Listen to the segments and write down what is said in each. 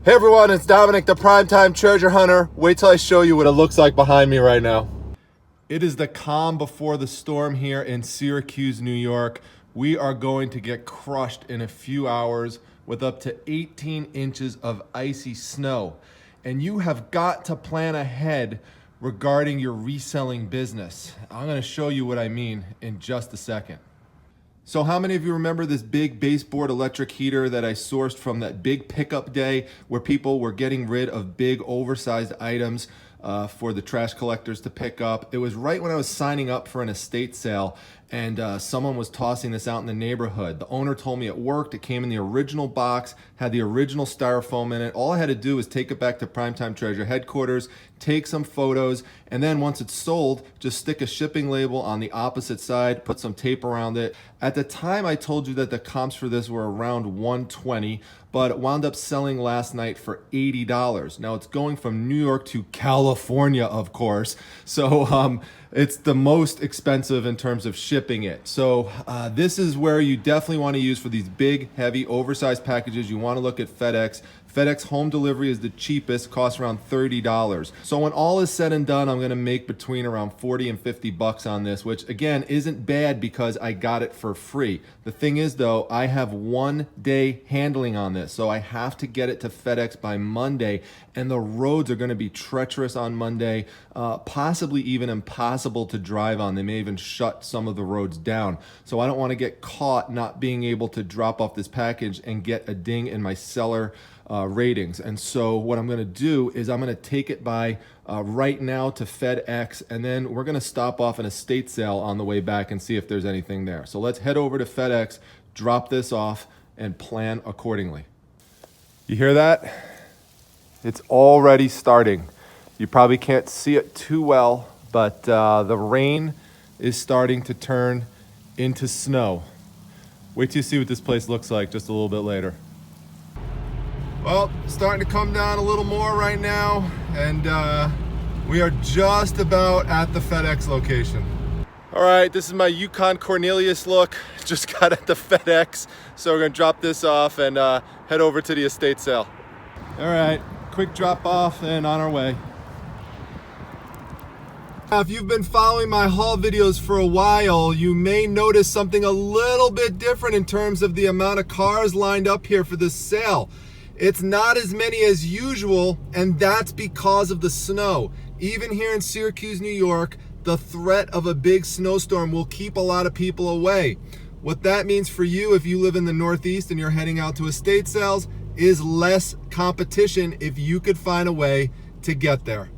Hey everyone, it's Dominic, the Primetime Treasure Hunter. Wait till I show you what it looks like behind me right now. It is the calm before the storm here in Syracuse, New York. We are going to get crushed in a few hours with up to 18 inches of icy snow. And you have got to plan ahead regarding your reselling business. I'm going to show you what I mean in just a second. So how many of you remember this big baseboard electric heater that I sourced from that big pickup day where people were getting rid of big oversized items for the trash collectors to pick up? It was right when I was signing up for an estate sale, and someone was tossing this out in the neighborhood. The owner told me it worked. It came in the original box, had the original styrofoam in it. All I had to do was take it back to Primetime Treasure headquarters, take some photos, and then once it's sold, just stick a shipping label on the opposite side, put some tape around it. At the time, I told you that the comps for this were around $120, but it wound up selling last night for $80. Now it's going from New York to California, of course. So it's the most expensive in terms of shipping it. So this is where you definitely want to use for these big, heavy, oversized packages. You want to look at FedEx. FedEx home delivery is the cheapest, costs around $30. So when all is said and done, I'm gonna make between around 40 and 50 bucks on this, which again, isn't bad because I got it for free. The thing is though, I have 1 day handling on this. So I have to get it to FedEx by Monday, and the roads are gonna be treacherous on Monday, possibly even impossible to drive on. They may even shut some of the roads down. So I don't wanna get caught not being able to drop off this package and get a ding in my seller ratings. And so what I'm going to do is I'm going to take it by right now to FedEx, and then we're going to stop off an estate sale on the way back and see if there's anything there. So let's head over to FedEx, drop this off, and plan accordingly. You hear that? It's already starting. You probably can't see it too well, but the rain is starting to turn into snow. Wait till you see what this place looks like just a little bit later. Well, starting to come down a little more right now, and we are just about at the FedEx location. All right, this is my Yukon Cornelius look. Just got at the FedEx, so we're gonna drop this off and head over to the estate sale. All right, quick drop off and on our way. Now, if you've been following my haul videos for a while, you may notice something a little bit different in terms of the amount of cars lined up here for this sale. It's not as many as usual, and that's because of the snow. Even here in Syracuse, New York, the threat of a big snowstorm will keep a lot of people away. What that means for you, if you live in the Northeast and you're heading out to estate sales, is less competition if you could find a way to get there.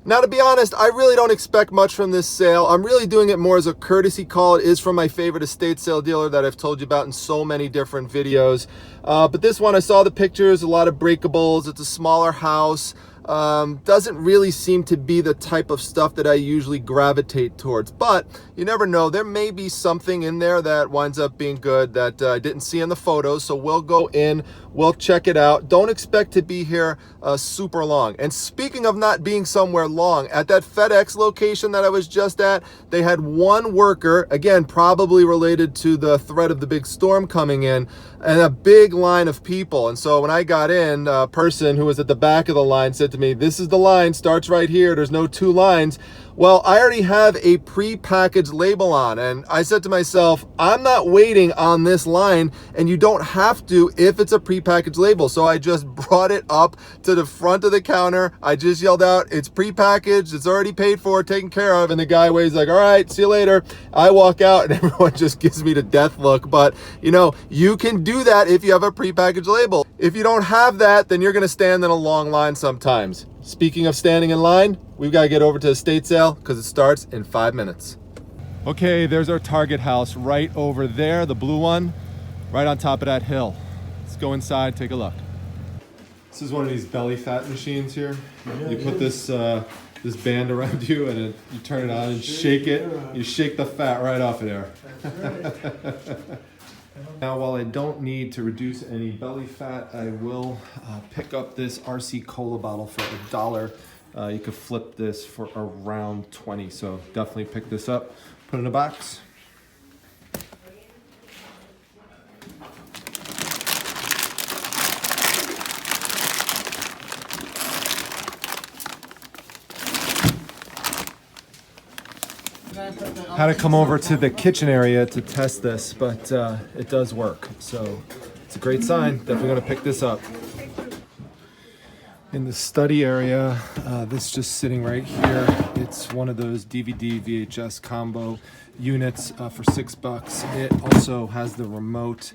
Now, to be honest, I really don't expect much from this sale. I'm really doing it more as a courtesy call. It is from my favorite estate sale dealer that I've told you about in so many different videos. But this one, I saw the pictures, a lot of breakables. It's a smaller house. Doesn't really seem to be the type of stuff that I usually gravitate towards, but you never know. There may be something in there that winds up being good that I didn't see in the photos. So we'll go in, we'll check it out. Don't expect to be here super long. And speaking of not being somewhere long, at that FedEx location that I was just at, they had one worker, again, probably related to the threat of the big storm coming in, and a big line of people. And so when I got in, a person who was at the back of the line said to me, "This is the line, starts right here. There's no two lines." Well, I already have a pre-packaged label on, and I said to myself, I'm not waiting on this line, and you don't have to if it's a pre-packaged label. So I just brought it up to the front of the counter. I just yelled out, "It's pre-packaged, it's already paid for, taken care of." And the guy waves like, "All right, see you later." I walk out and everyone just gives me the death look. But you know, you can do that if you have a pre-packaged label. If you don't have that, then you're gonna stand in a long line sometimes. Speaking of standing in line, we've got to get over to the estate sale because it starts in 5 minutes. Okay, there's our target house right over there, the blue one, right on top of that hill. Let's go inside, take a look. This is one of these belly fat machines here. You put this this band around you, and you turn it on and shake it. You shake the fat right off of there. That's right. Now, while I don't need to reduce any belly fat, I will pick up this RC Cola bottle for $1. You could flip this for around 20, so definitely pick this up, put it in a box. Had to come over to the kitchen area to test this, but it does work. So it's a great sign. Definitely gonna pick this up. In the study area, this just sitting right here. It's one of those DVD VHS combo units for $6. It also has the remote.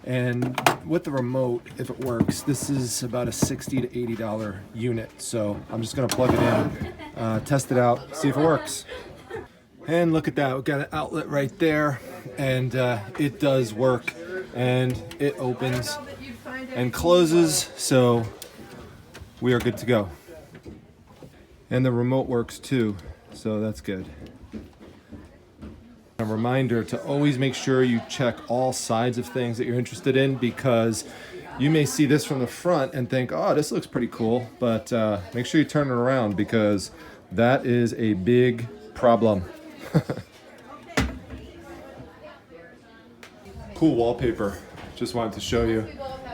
And with the remote, if it works, this is about a $60 to $80 unit. So I'm just gonna plug it in, test it out, see if it works. And look at that, we've got an outlet right there, and it does work. And it opens and closes, so we are good to go. And the remote works too, so that's good. A reminder to always make sure you check all sides of things that you're interested in, because you may see this from the front and think, oh, this looks pretty cool, but make sure you turn it around, because that is a big problem. Cool wallpaper, just wanted to show you.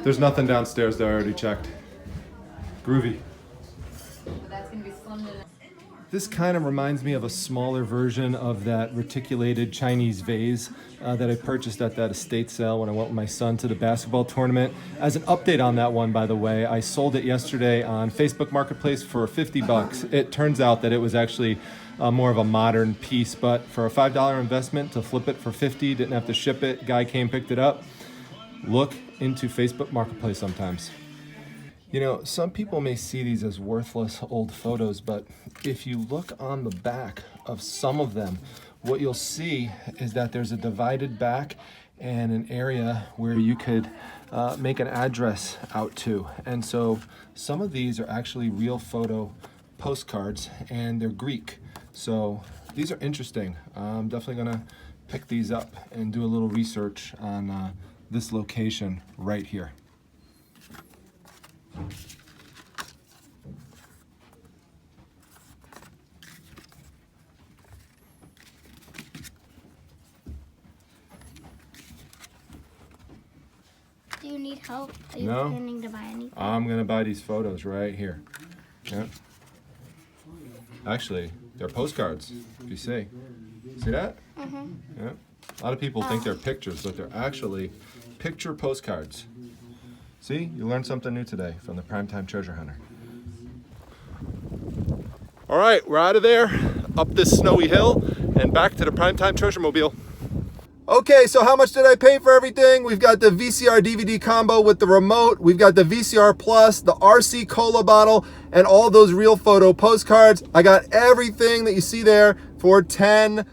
There's nothing downstairs that I already checked. Groovy. This kind of reminds me of a smaller version of that reticulated Chinese vase that I purchased at that estate sale when I went with my son to the basketball tournament. As an update on that one, by the way, I sold it yesterday on Facebook Marketplace for $50. It turns out that it was actually more of a modern piece, but for a $5 investment to flip it for $50, didn't have to ship it, guy came, picked it up. Look into Facebook Marketplace sometimes. You know, some people may see these as worthless old photos, but if you look on the back of some of them, what you'll see is that there's a divided back and an area where you could make an address out to. And so some of these are actually real photo postcards, and they're Greek. So these are interesting. I'm definitely gonna pick these up and do a little research on this location right here. Do you need help? Are you No. planning to buy anything? I'm gonna buy these photos right here. Yep. Actually, they're postcards, if you see. See that? Mm-hmm. Yep. A lot of people think they're pictures, but they're actually picture postcards. See, you learned something new today from the Primetime Treasure Hunter. All right, we're out of there, up this snowy hill, and back to the Primetime Treasure Mobile. Okay, so how much did I pay for everything? We've got the VCR DVD combo with the remote. We've got the VCR Plus, the RC Cola bottle, and all those real photo postcards. I got everything that you see there for $10.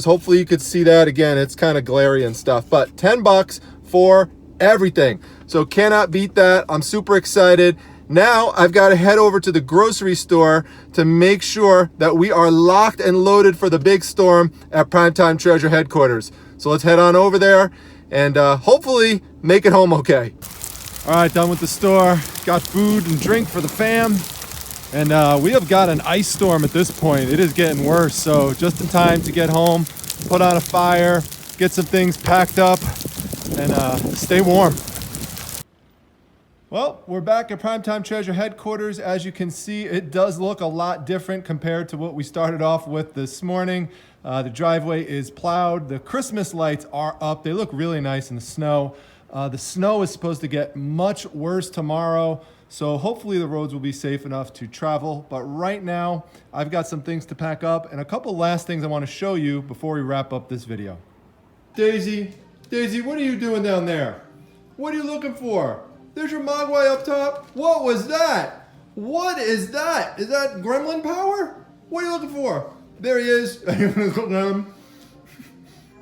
Hopefully you could see that. Again, it's kind of glary and stuff, but $10 for everything. So cannot beat that. I'm super excited. Now I've got to head over to the grocery store to make sure that we are locked and loaded for the big storm at Primetime Treasure headquarters. So let's head on over there and hopefully make it home okay. All right, done with the store. Got food and drink for the fam. And we have got an ice storm at this point. It is getting worse. So just in time to get home, put on a fire, get some things packed up, and stay warm. Well, we're back at Primetime Treasure headquarters. As you can see, it does look a lot different compared to what we started off with this morning. The driveway is plowed. The Christmas lights are up. They look really nice in the snow. The snow is supposed to get much worse tomorrow, so hopefully the roads will be safe enough to travel. But right now, I've got some things to pack up and a couple last things I want to show you before we wrap up this video. Daisy, what are you doing down there? What are you looking for? There's your Mogwai up top. What was that? What is that? Is that gremlin power? What are you looking for? There he is. Are you gonna go get him?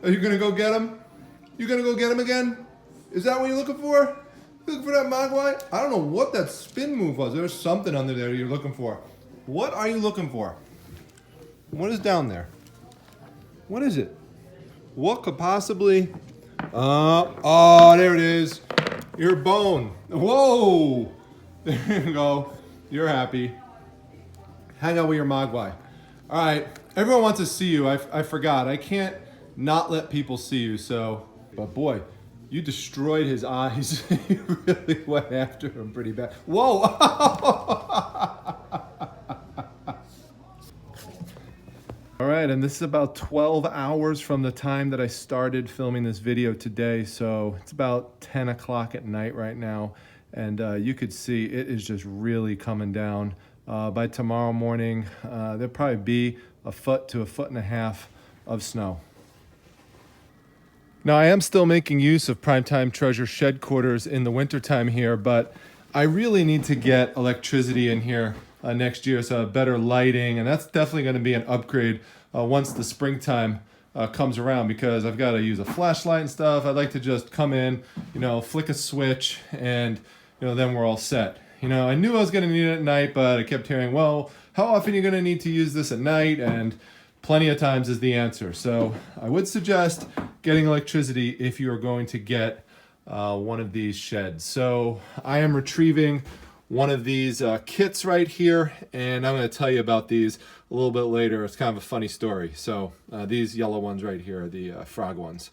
Are you gonna go get him? You gonna go get him again? Is that what you're looking for? You looking for that Mogwai? I don't know what that spin move was. There's something under there you're looking for. What are you looking for? What is down there? What is it? What could possibly... oh, there it is. Your bone. Whoa! There you go. You're happy. Hang out with your Mogwai. All right. Everyone wants to see you. I forgot. I can't not let people see you. So, but boy, you destroyed his eyes. You really went after him pretty bad. Whoa! All right, and this is about 12 hours from the time that I started filming this video today, so it's about 10 o'clock at night right now, and you could see it is just really coming down. By tomorrow morning, there'll probably be a foot to a foot and a half of snow. Now, I am still making use of Primetime Treasure shed quarters in the wintertime here, but I really need to get electricity in here next year, so better lighting, and that's definitely going to be an upgrade once the springtime comes around, because I've got to use a flashlight and stuff. I'd like to just come in, flick a switch, and then we're all set. I knew I was going to need it at night, but I kept hearing, well, how often are you going to need to use this at night? And plenty of times is the answer. So I would suggest getting electricity if you are going to get one of these sheds. So I am retrieving one of these kits right here, and I'm going to tell you about these a little bit later. It's kind of a funny story. So these yellow ones right here are the frog ones.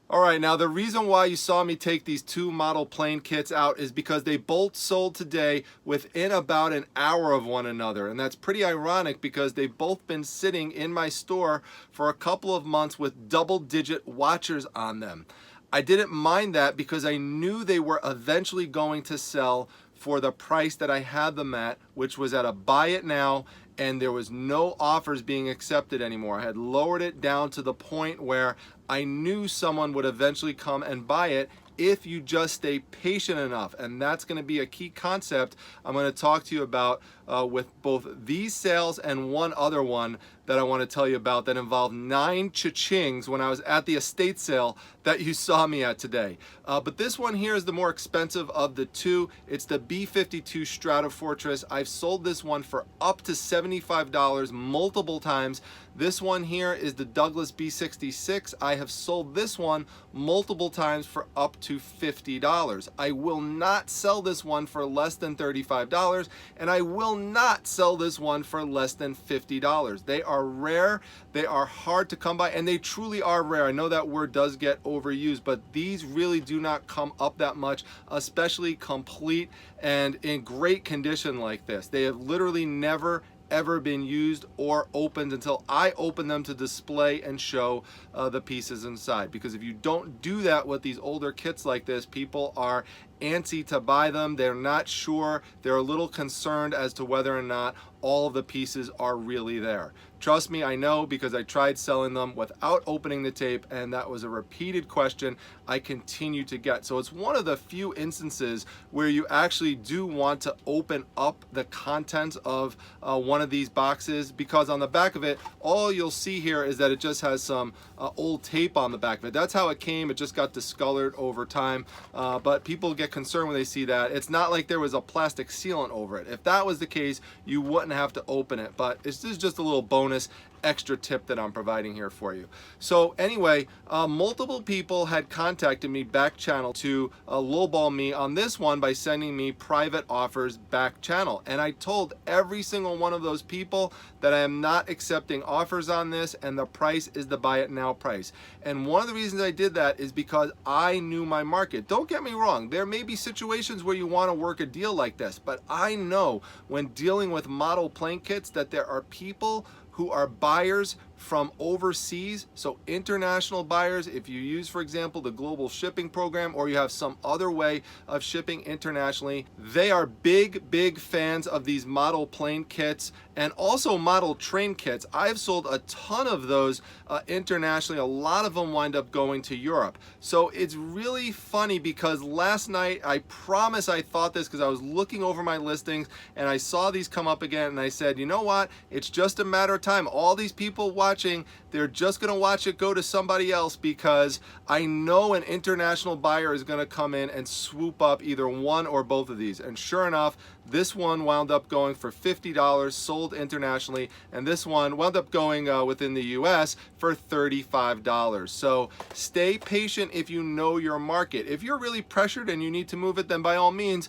All right, now the reason why you saw me take these two model plane kits out is because they both sold today within about an hour of one another. And that's pretty ironic because they've both been sitting in my store for a couple of months with double-digit watchers on them. I didn't mind that because I knew they were eventually going to sell for the price that I had them at, which was at a buy it now, and there was no offers being accepted anymore. I had lowered it down to the point where I knew someone would eventually come and buy it if you just stay patient enough. And that's going to be a key concept I'm going to talk to you about with both these sales and one other one that I want to tell you about that involved 9 Cha-Chings when I was at the estate sale that you saw me at today. But this one here is the more expensive of the two. It's the B52 Stratofortress. I've sold this one for up to $75 multiple times. This one here is the Douglas B66. I have sold this one multiple times for up to $50. I will not sell this one for less than $35, and I will not sell this one for less than $50. They are rare, they are hard to come by, and they truly are rare. I know that word does get overused, but these really do not come up that much, especially complete and in great condition like this. They have literally never ever been used or opened until I open them to display and show the pieces inside. Because if you don't do that with these older kits like this, people are antsy to buy them. They're not sure. They're a little concerned as to whether or not all of the pieces are really there. Trust me, I know, because I tried selling them without opening the tape, and that was a repeated question I continue to get. So it's one of the few instances where you actually do want to open up the contents of one of these boxes, because on the back of it, all you'll see here is that it just has some old tape on the back of it. That's how it came. It just got discolored over time, but people get concerned when they see that. It's not like there was a plastic sealant over it. If that was the case, you wouldn't have to open it, but this is just a little bonus extra tip that I'm providing here for you. So anyway, multiple people had contacted me back channel to lowball me on this one by sending me private offers back channel, and I told every single one of those people that I am not accepting offers on this, and the price is the buy it now price. And one of the reasons I did that is because I knew my market. Don't get me wrong, there may be situations where you want to work a deal like this, but I know when dealing with model plane kits that there are people who are buyers from overseas, so international buyers. If you use, for example, the global shipping program, or you have some other way of shipping internationally, they are big fans of these model plane kits and also model train kits. I've sold a ton of those internationally. A lot of them wind up going to Europe. So it's really funny because last night, I promise I thought this because I was looking over my listings and I saw these come up again, and I said, you know what? It's just a matter of time. All these people watching, they're just going to watch it go to somebody else, because I know an international buyer is going to come in and swoop up either one or both of these. And sure enough, this one wound up going for $50, sold internationally, and this one wound up going within the US for $35. So stay patient if you know your market. If you're really pressured and you need to move it, then by all means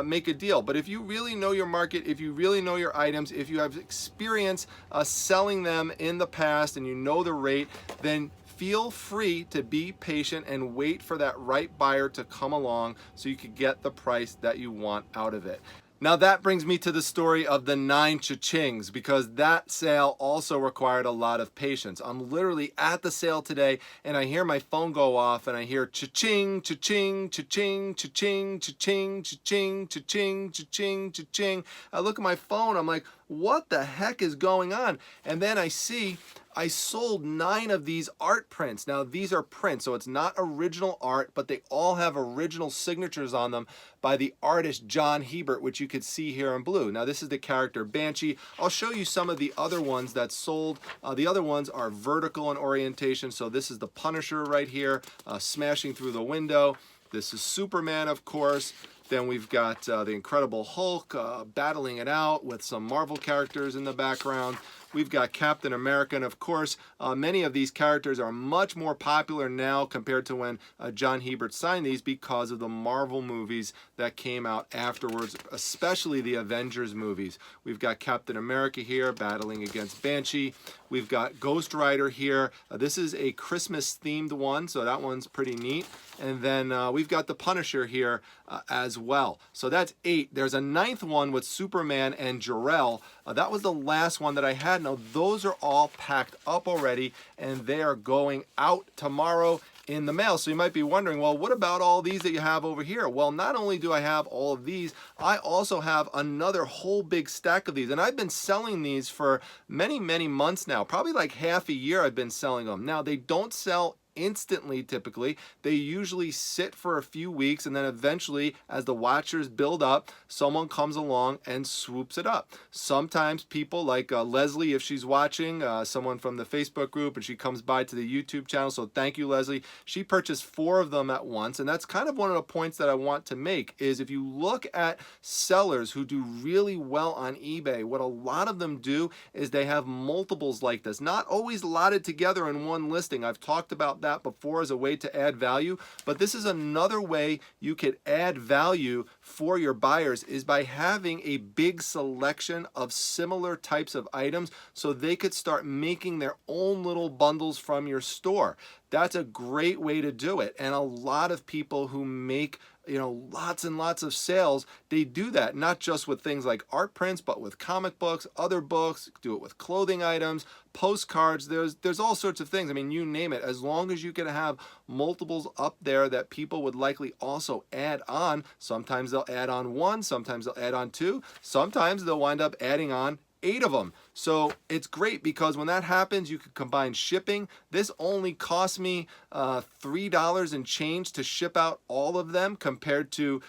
make a deal. But if you really know your market, if you really know your items, if you have experience selling them in the past and you know the rate, then feel free to be patient and wait for that right buyer to come along so you can get the price that you want out of it. Now that brings me to the story of the 9 Cha-Chings, because that sale also required a lot of patience. I'm literally at the sale today and I hear my phone go off and I hear cha-ching, cha-ching, cha-ching, cha-ching, cha-ching, cha-ching, cha-ching, cha-ching, cha-ching. I look at my phone, I'm like, what the heck is going on? And then I see I sold 9 of these art prints. Now these are prints, so it's not original art, but they all have original signatures on them by the artist John Hebert, which you could see here in blue. Now this is the character Banshee. I'll show you some of the other ones that sold. The other ones are vertical in orientation, so this is the Punisher right here, smashing through the window. This is Superman, of course. Then we've got the Incredible Hulk battling it out with some Marvel characters in the background. We've got Captain America, and of course, many of these characters are much more popular now compared to when John Hebert signed these because of the Marvel movies that came out afterwards, especially the Avengers movies. We've got Captain America here battling against Banshee. We've got Ghost Rider here. This is a Christmas-themed one, so that one's pretty neat. And then we've got the Punisher here as well. So that's 8. There's a 9th one with Superman and Jor-El. That was the last one that I had. Now those are all packed up already and they are going out tomorrow in the mail. So you might be wondering, well, what about all these that you have over here? Well, not only do I have all of these, I also have another whole big stack of these. And I've been selling these for many, many months now. Probably like half a year I've been selling them. Now they don't sell instantly. Typically they usually sit for a few weeks, and then eventually as the watchers build up, someone comes along and swoops it up. Sometimes people like Leslie, if she's watching, someone from the Facebook group, and she comes by to the YouTube channel, so thank you, Leslie. She purchased 4 of them at once, and that's kind of one of the points that I want to make is if you look at sellers who do really well on eBay, what a lot of them do is they have multiples like this, not always lotted together in one listing. I've talked about that before as a way to add value, but this is another way you could add value for your buyers is by having a big selection of similar types of items so they could start making their own little bundles from your store. That's a great way to do it. And a lot of people who make lots and lots of sales, they do that not just with things like art prints, but with comic books, other books, do it with clothing items, postcards. There's all sorts of things. I mean, you name it. As long as you can have multiples up there that people would likely also add on. Sometimes they'll add on 1, sometimes they'll add on 2, sometimes they'll wind up adding on 8 of them. So it's great because when that happens, you can combine shipping. This only cost me $3 and change to ship out all of them compared to,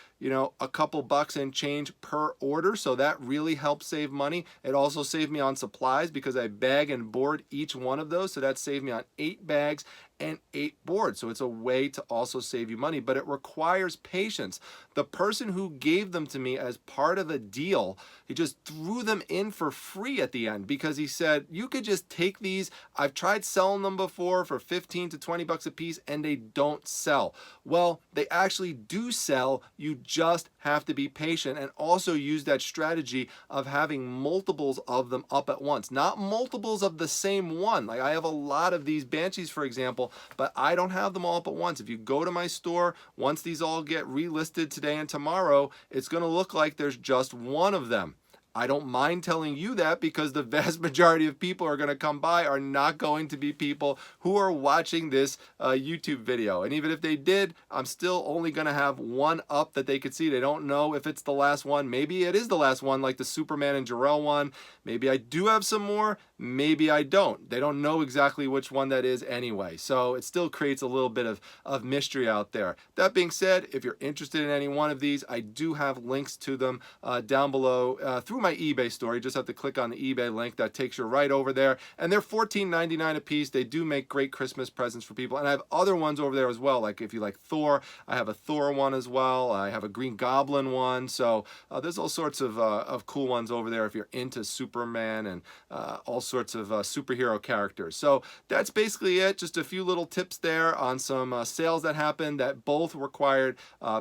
a couple bucks and change per order. So that really helps save money. It also saved me on supplies because I bag and board each one of those. So that saved me on 8 bags and 8 boards. So it's a way to also save you money, but it requires patience. The person who gave them to me as part of a deal, he just threw them in for free at the end because he said, you could just take these. I've tried selling them before for 15 to 20 bucks a piece and they don't sell. Well, they actually do sell. You just have to be patient and also use that strategy of having multiples of them up at once, not multiples of the same one. Like I have a lot of these Banshees, for example, but I don't have them all up at once. If you go to my store, once these all get relisted today and tomorrow, it's going to look like there's just one of them. I don't mind telling you that because the vast majority of people who are going to come by are not going to be people who are watching this YouTube video. And even if they did, I'm still only going to have one up that they could see. They don't know if it's the last one. Maybe it is the last one, like the Superman and Jor-El one. Maybe I do have some more. Maybe I don't. They don't know exactly which one that is anyway. So it still creates a little bit of mystery out there. That being said, if you're interested in any one of these, I do have links to them down below through my eBay store. You just have to click on the eBay link. That takes you right over there. And they're $14.99 a piece. They do make great Christmas presents for people. And I have other ones over there as well. Like if you like Thor, I have a Thor one as well. I have a Green Goblin one. So there's all sorts of cool ones over there if you're into Superman and all sorts sorts of superhero characters. So that's basically it. Just a few little tips there on some sales that happened that both required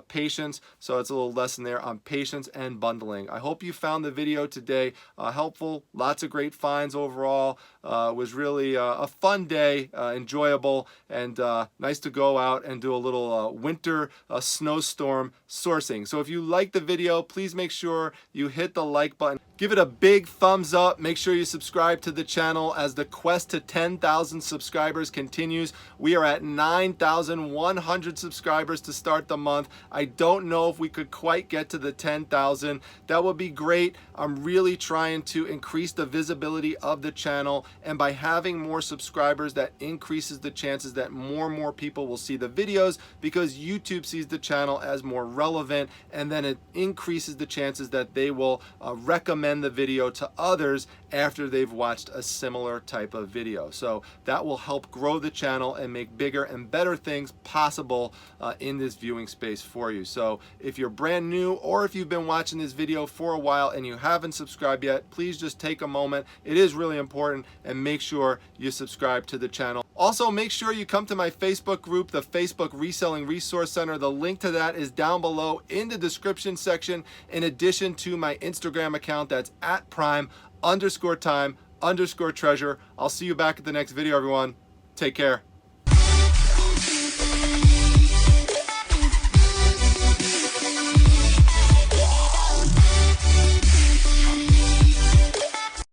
patience. So it's a little lesson there on patience and bundling. I hope you found the video today helpful. Lots of great finds overall. It was really a fun day, enjoyable, and nice to go out and do a little winter snowstorm sourcing. So if you like the video, please make sure you hit the like button. Give it a big thumbs up. Make sure you subscribe to the channel as the quest to 10,000 subscribers continues. We are at 9,100 subscribers to start the month. I don't know if we could quite get to the 10,000. That would be great. I'm really trying to increase the visibility of the channel, and by having more subscribers, that increases the chances that more and more people will see the videos, because YouTube sees the channel as more relevant, and then it increases the chances that they will recommend the video to others after they've watched a similar type of video. So that will help grow the channel and make bigger and better things possible in this viewing space for you. So if you're brand new, or if you've been watching this video for a while and you haven't subscribed yet, please just take a moment. It is really important, and make sure you subscribe to the channel. Also, make sure you come to my Facebook group, the Facebook Reselling Resource Center. The link to that is down below in the description section, in addition to my Instagram account that's at prime_time_treasure. I'll see you back at the next video, everyone. Take care.